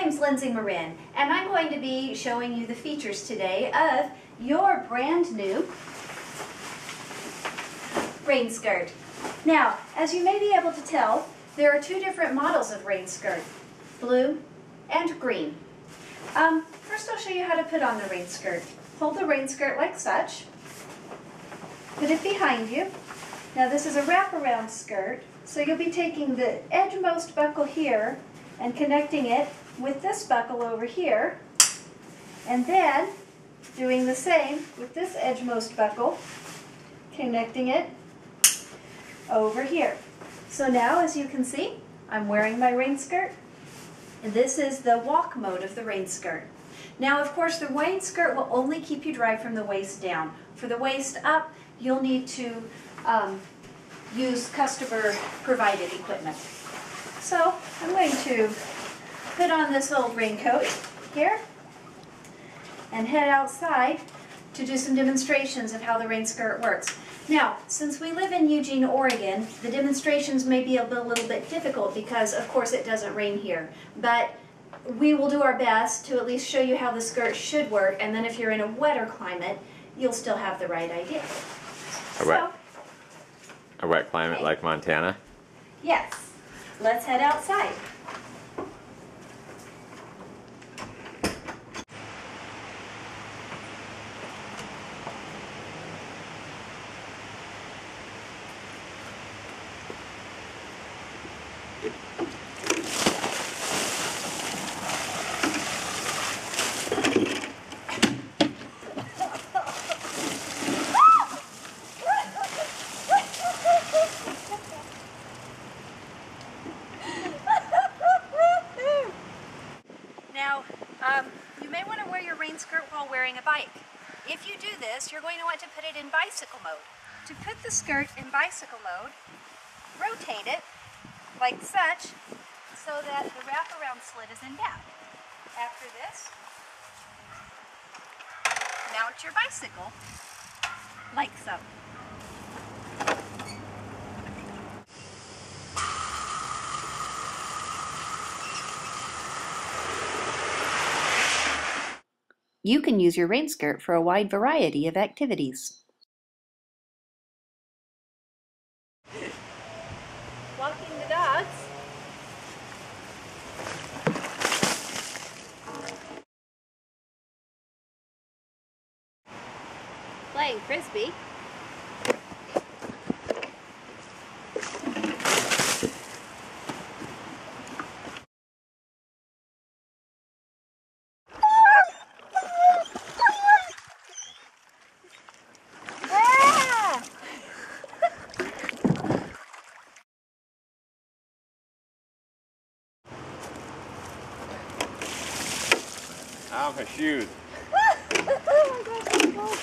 name's Lindsay Marin, and I'm going to be showing you the features today of your brand new rain skirt. Now, as you may be able to tell, there are two different models of rain skirt, blue and green. First I'll show you how to put on the rain skirt. Hold the rain skirt like such, put it behind you. Now this is a wraparound skirt, so you'll be taking the edgemost buckle here and connecting it with this buckle over here, and then doing the same with this edgemost buckle, connecting it over here. So now, as you can see, I'm wearing my rain skirt, and this is the walk mode of the rain skirt. Now, of course, the rain skirt will only keep you dry from the waist down. For the waist up, you'll need to use customer-provided equipment. So I'm going to put on this old raincoat here and head outside to do some demonstrations of how the rain skirt works. Now, since we live in Eugene, Oregon, the demonstrations may be a little bit difficult because, of course, it doesn't rain here. But we will do our best to at least show you how the skirt should work, and then if you're in a wetter climate, you'll still have the right idea. A wet climate like Montana? Yes. Let's head outside. Now, you may want to wear your rain skirt while wearing a bike. If you do this, you're going to want to put it in bicycle mode. To put the skirt in bicycle mode, rotate it like such so that the wraparound slit is in back. After this, mount your bicycle like so. You can use your rain skirt for a wide variety of activities. Walking the dogs. Playing frisbee. Ow, my shoes. Oh my gosh, that's cold.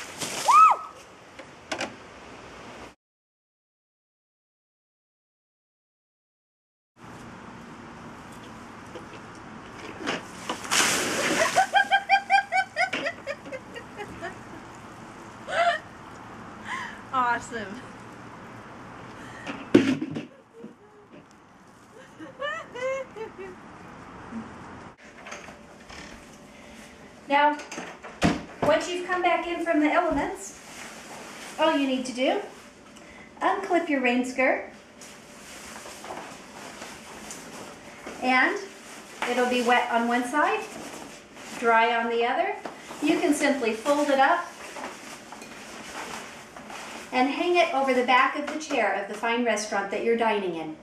Awesome. Now, once you've come back in from the elements, all you need to do, unclip your rain skirt, and it'll be wet on one side, dry on the other. You can simply fold it up and hang it over the back of the chair of the fine restaurant that you're dining in.